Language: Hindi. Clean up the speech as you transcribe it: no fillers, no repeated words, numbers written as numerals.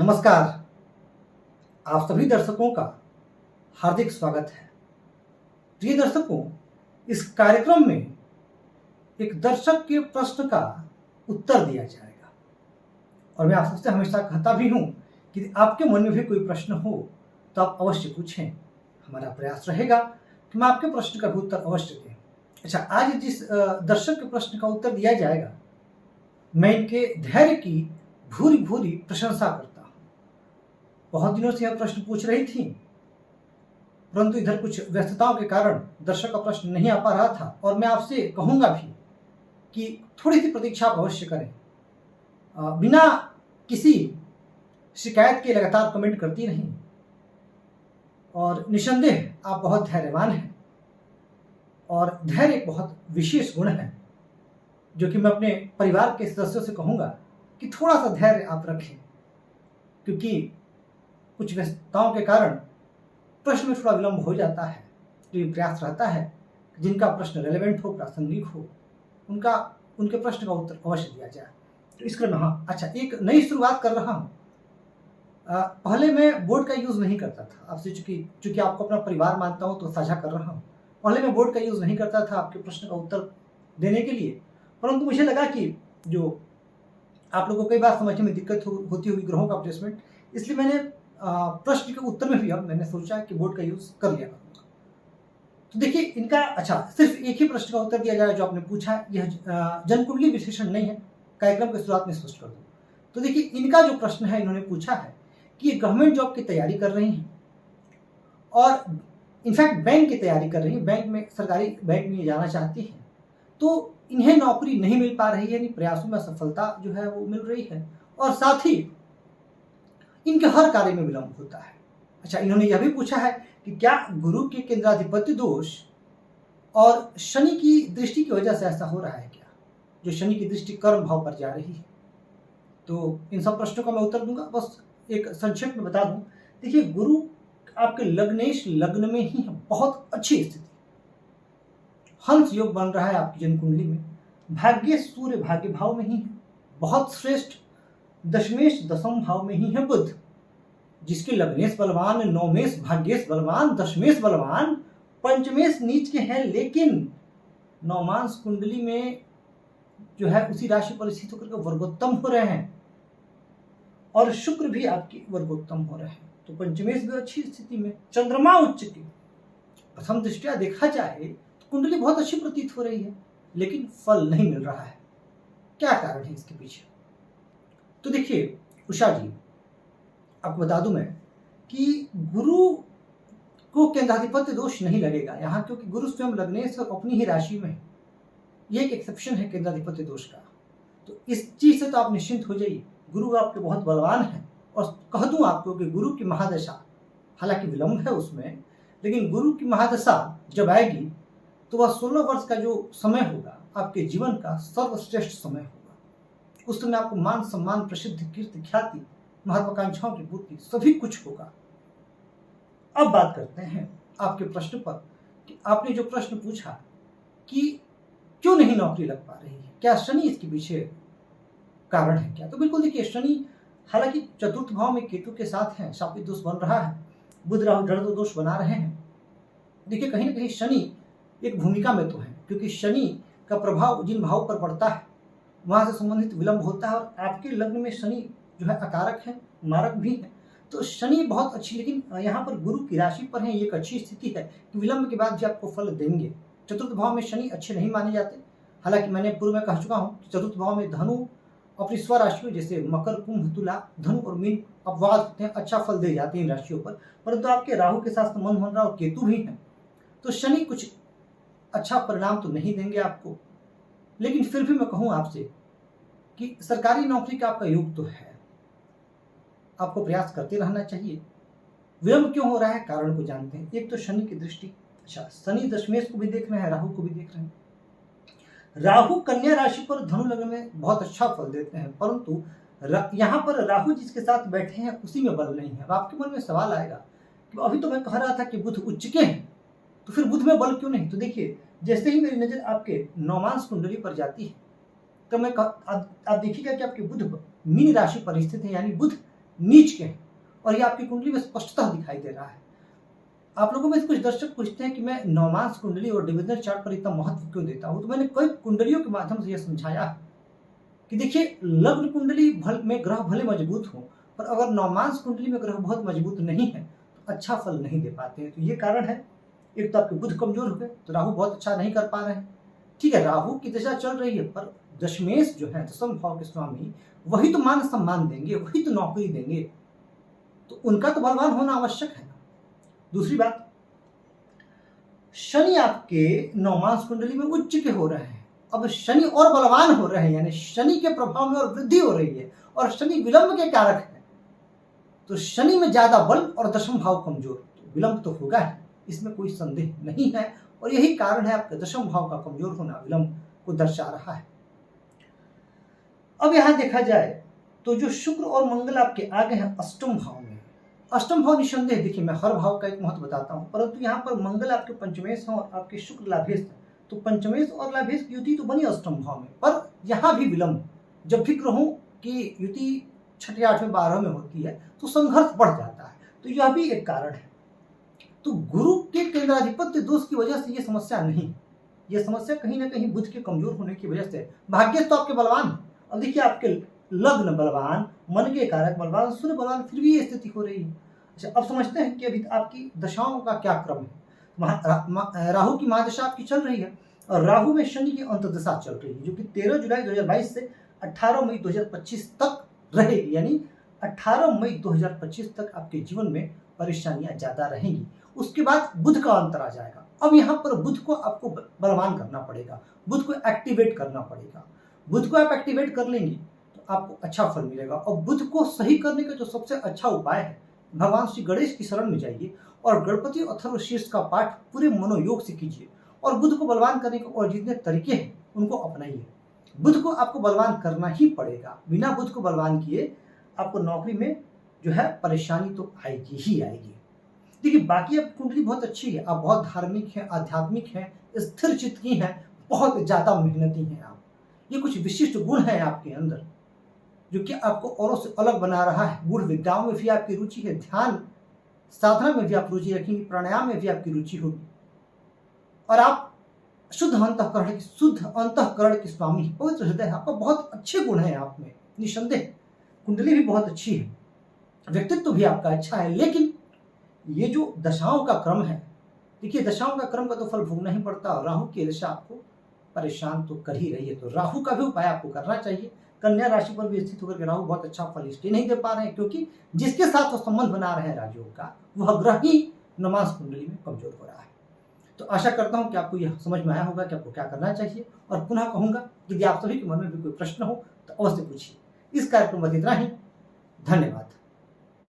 नमस्कार। आप सभी दर्शकों का हार्दिक स्वागत है। प्रिय दर्शकों, इस कार्यक्रम में एक दर्शक के प्रश्न का उत्तर दिया जाएगा और मैं आप सबसे हमेशा कहता भी हूं कि आपके मन में भी कोई प्रश्न हो तो आप अवश्य पूछें। हमारा प्रयास रहेगा कि मैं आपके प्रश्न का भी उत्तर अवश्य दें। अच्छा, आज जिस दर्शक के प्रश्न का उत्तर दिया जाएगा, मैं इनके धैर्य की भूरी भूरी प्रशंसा करता हूं। बहुत दिनों से यह प्रश्न पूछ रही थी, परंतु इधर कुछ व्यस्तताओं के कारण दर्शक का प्रश्न नहीं आ पा रहा था और मैं आपसे कहूंगा भी कि थोड़ी सी प्रतीक्षा आप अवश्य करें। बिना किसी शिकायत के लगातार कमेंट करती रहीं और निसंदेह आप बहुत धैर्यवान हैं और धैर्य एक बहुत विशेष गुण है जो कि मैं अपने परिवार के सदस्यों से कहूंगा कि थोड़ा सा धैर्य आप रखें, क्योंकि कुछ व्यस्तताओं के कारण प्रश्न में थोड़ा विलंब हो जाता है। तो ये प्रयास रहता है जिनका प्रश्न रेलेवेंट हो, प्रासंगिक हो, उनके प्रश्न का उत्तर अवश्य दिया जाए। तो इस क्रम में अच्छा, एक नई शुरुआत कर रहा हूँ। पहले मैं बोर्ड का यूज़ नहीं करता था। आपसे चूंकि आपको अपना परिवार मानता हूँ तो साझा कर रहा हूँ। पहले मैं बोर्ड का यूज़ नहीं करता था आपके प्रश्न का उत्तर देने के लिए, परंतु मुझे लगा कि जो आप लोगों को कई बार समझने में दिक्कत होती हुई ग्रहों का प्लेसमेंट, इसलिए मैंने प्रश्न के उत्तर में भी अब मैंने सोचा कि बोर्ड का यूज़ कर लिया करूँगा। तो देखिए इनका, अच्छा, सिर्फ एक ही प्रश्न का उत्तर दिया जाएगा जो आपने पूछा है। यह जनकुंडली विश्लेषण नहीं है, कार्यक्रम की शुरुआत में स्पष्ट कर दूँ। तो देखिए इनका जो प्रश्न है, इन्होंने पूछा है कि ये गवर्नमेंट जॉब की तैयारी कर रही हैं और इनफैक्ट बैंक की तैयारी कर रही है, बैंक में, सरकारी बैंक में जाना चाहती हैं, तो इन्हें नौकरी नहीं मिल पा रही है, यानी प्रयासों में असफलता जो है वो मिल रही है और साथ ही इनके हर कार्य में विलंब होता है। अच्छा, इन्होंने यह भी पूछा है कि क्या गुरु के केंद्राधिपत्य दोष और शनि की दृष्टि की वजह से ऐसा हो रहा है क्या, जो शनि की दृष्टि कर्म भाव पर जा रही है। तो इन सब प्रश्नों का मैं उत्तर दूंगा। बस एक संक्षेप में बता दूं, देखिए गुरु आपके लग्नेश लग्न में ही है, बहुत अच्छी स्थिति, हंस योग बन रहा है आपकी जन्मकुंडली में, भाग्य सूर्य भाग्य भाव में ही है, बहुत श्रेष्ठ दशमेश दशम भाव में ही है बुध, जिसके लग्नेश बलवान, नौमेश भाग्येश बलवान, दशमेश बलवान, पंचमेश नीच के हैं, लेकिन नौमांश कुंडली में जो है उसी राशि पर स्थित होकर के वर्गोत्तम हो रहे हैं और शुक्र भी आपकी वर्गोत्तम हो रहे हैं। तो पंचमेश भी अच्छी स्थिति में, चंद्रमा उच्च की, प्रथम दृष्टिया देखा जाए तो कुंडली बहुत अच्छी प्रतीत हो रही है, लेकिन फल नहीं मिल रहा है। क्या कारण है इसके पीछे? तो देखिए उषा जी, आपको बता दूं मैं कि गुरु को केंद्राधिपत्य दोष नहीं लगेगा यहाँ, क्योंकि गुरु स्वयं लग्नेश और अपनी ही राशि में है। ये एक एक्सेप्शन है केंद्राधिपत्य दोष का। तो इस चीज से तो आप निश्चिंत हो जाइए, गुरु आपके बहुत बलवान है। और कह दूं आपको कि गुरु की महादशा, हालांकि विलंब है उसमें, लेकिन गुरु की महादशा जब आएगी तो वह 16 वर्ष का जो समय होगा आपके जीवन का सर्वश्रेष्ठ समय होगा। उस समय आपको मान सम्मान, प्रसिद्ध, कीर्ति, ख्याति, महत्वाकांक्षाओं की पूर्ति, सभी कुछ होगा। अब बात करते हैं आपके प्रश्न पर कि आपने जो प्रश्न पूछा कि क्यों नहीं नौकरी लग पा रही है, क्या शनि इसके पीछे कारण है क्या? तो बिल्कुल देखिए, शनि हालांकि चतुर्थ भाव में केतु के साथ है, शापित दोष बन रहा है, बुध राहु जड़ दोष बना रहे हैं। देखिए कहीं ना कहीं शनि एक भूमिका में तो है, क्योंकि शनि का प्रभाव जिन भाव पर पड़ता है वहां से संबंधित विलंब होता है और आपके लग्न में शनि जो है अकारक है, मारक भी है। तो शनि बहुत अच्छी, लेकिन यहाँ पर गुरु की राशि पर है, ये एक अच्छी स्थिति है कि विलंब के बाद भी आपको फल देंगे। चतुर्थ भाव में शनि अच्छे नहीं माने जाते, हालांकि मैंने पूर्व में कह चुका हूँ कि चतुर्थ भाव में धनु अपनी स्वराशियों जैसे मकर, कुंभ, तुला, धनु और मीन अपवाद होते हैं, अच्छा फल दे जाते हैं इन राशियों पर, परंतु आपके राहु के साथ संबंध बन रहा और केतु भी है, तो शनि कुछ अच्छा परिणाम तो नहीं देंगे आपको। लेकिन फिर भी मैं कहूँ आपसे कि सरकारी नौकरी का आपका योग तो है, आपको प्रयास करते रहना चाहिए। विलंब क्यों हो रहा है, कारण को जानते हैं। एक तो शनि की दृष्टि, अच्छा, शनि दशमेश को भी देख रहे हैं, राहु को भी देख रहे हैं। राहु कन्या राशि पर धनु लग्न में बहुत अच्छा फल देते हैं, परंतु यहाँ पर राहु जिसके साथ बैठे हैं उसी में बल नहीं है। अब आपके मन में सवाल आएगा कि अभी तो मैं कह रहा था कि बुध उच्च के हैं, तो फिर बुध में बल क्यों नहीं? तो देखिए, जैसे ही मेरी नजर आपके नौमांश कुंडली पर जाती है तो आप देखिएगा कि आपके बुध मीन राशि पर स्थित है, यानी बुध नीच के हैं और ये आपकी कुंडली में स्पष्टतः दिखाई दे रहा है। आप लोगों में से कुछ दर्शक पूछते हैं कि मैं नवमांश कुंडली और डिविजनल चार्ट पर इतना महत्व क्यों देता हूं, तो मैंने कई कुंडलियों के माध्यम से यह समझाया है कि देखिए, लग्न कुंडली में ग्रह भले मजबूत हो, पर अगर नवमांश कुंडली में ग्रह बहुत मजबूत नहीं है तो अच्छा फल नहीं दे पाते हैं। तो ये कारण है। एक तो आपके बुध कमजोर हो गए, तो राहु बहुत अच्छा नहीं कर पा रहे हैं। ठीक है, राहु की दशा चल रही है, पर दशमेश जो है दशम भाव के स्वामी वही तो मान सम्मान देंगे, वही तो नौकरी देंगे, तो उनका तो बलवान होना आवश्यक है। दूसरी बात, शनि आपके नवमांश कुंडली में उच्च के हो रहे हैं। अब शनि और बलवान हो रहे हैं, यानी शनि के प्रभाव में और वृद्धि हो रही है, और शनि विलंब के कारक है। तो शनि में ज्यादा बल और दशम भाव कमजोर, तो विलंब तो होगा ही, इसमें कोई संदेह नहीं है। और यही कारण है आपके दशम भाव का कमजोर होना विलंब को दर्शा रहा है। अब यहां देखा जाए तो जो शुक्र और मंगल आपके आगे हैं अष्टम भाव में। अष्टम भाव निसंदेह, देखिए मैं हर भाव का एक महत्व बताता हूं, परंतु यहाँ पर मंगल आपके पंचमेश हैं और आपके शुक्र लाभेश हैं, तो पंचमेश और लाभेश की युति तो बनी अष्टम भाव में, पर यहाँ भी विलंब। जब भी ग्रहों की युति छठे आठवें 12 में होती है तो संघर्ष बढ़ जाता है, तो यह भी एक कारण है। तो गुरु के केंद्राधिपत्य दोष की वजह से ये समस्या नहीं, ये समस्या कहीं ना कहीं बुध के कमजोर होने की वजह से। भाग्य तो आपके बलवान है। अब देखिए, आपके लग्न बलवान, मन के कारक बलवान, सूर्य बलवान, फिर भी ये स्थिति हो रही है। अच्छा, अब समझते हैं कि अभी आपकी दशाओं का क्या क्रम है। राहु की महादशा आपकी चल रही है, और राहु में शनि की अंतर्दशा चल रही है, जो कि 13 जुलाई 2022 से 18 मई 2025 तक रहेगी। यानी 18 मई 2025 तक आपके जीवन में परेशानियां ज्यादा रहेंगी। उसके बाद बुध का अंतर आ जाएगा। अब यहाँ पर बुध को आपको बलवान करना पड़ेगा, बुध को एक्टिवेट करना पड़ेगा। बुध को आप एक्टिवेट कर लेंगे तो आपको अच्छा फल मिलेगा। और बुध को सही करने का जो सबसे अच्छा उपाय है, भगवान श्री गणेश की शरण में जाइए और गणपति अथर्वशीर्ष का पाठ पूरे मनोयोग से कीजिए, और बुध को बलवान करने के और जितने तरीके हैं उनको अपनाइए। बुध को आपको बलवान करना ही पड़ेगा, बिना बुध को बलवान किए आपको नौकरी में जो है परेशानी तो आएगी ही आएगी। देखिए, बाकी अब कुंडली बहुत अच्छी है, आप बहुत धार्मिक हैं, आध्यात्मिक हैं, स्थिर चित्त की हैं, बहुत ज्यादा मेहनती हैं आप। ये कुछ विशिष्ट गुण हैं आपके अंदर जो कि आपको औरों से अलग बना रहा है। गूढ़ विद्याओं में भी आपकी रुचि है, ध्यान साधना में भी आप रुचि रखेंगे, प्राणायाम में भी आपकी रुचि होगी, और आप शुद्ध अंतःकरण के स्वामी, पवित्र हृदय, आपका बहुत अच्छे गुण है आप में, निसंदेह। कुंडली भी बहुत अच्छी है, व्यक्तित्व भी आपका अच्छा है, लेकिन ये जो दशाओं का क्रम है, देखिए दशाओं का क्रम का तो फल भोगना ही पड़ता है। राहु की दशा आपको परेशान तो कर ही रही है, तो राहु का भी उपाय आपको करना चाहिए। कन्या राशि पर भी स्थित होकर के राहु बहुत अच्छा फल इसलिए नहीं दे पा रहे हैं क्योंकि जिसके साथ वो संबंध बना रहे हैं राजयोग का, वह ग्रह ही नवमांश कुंडली में कमजोर हो रहा है। तो आशा करता हूं कि आपको यह समझ में आया होगा कि आपको क्या करना चाहिए। और पुनः कहूंगा, यदि आप सभी के मन में भी कोई प्रश्न हो तो अवश्य पूछिए। इस कार्यक्रम में इतना ही। धन्यवाद।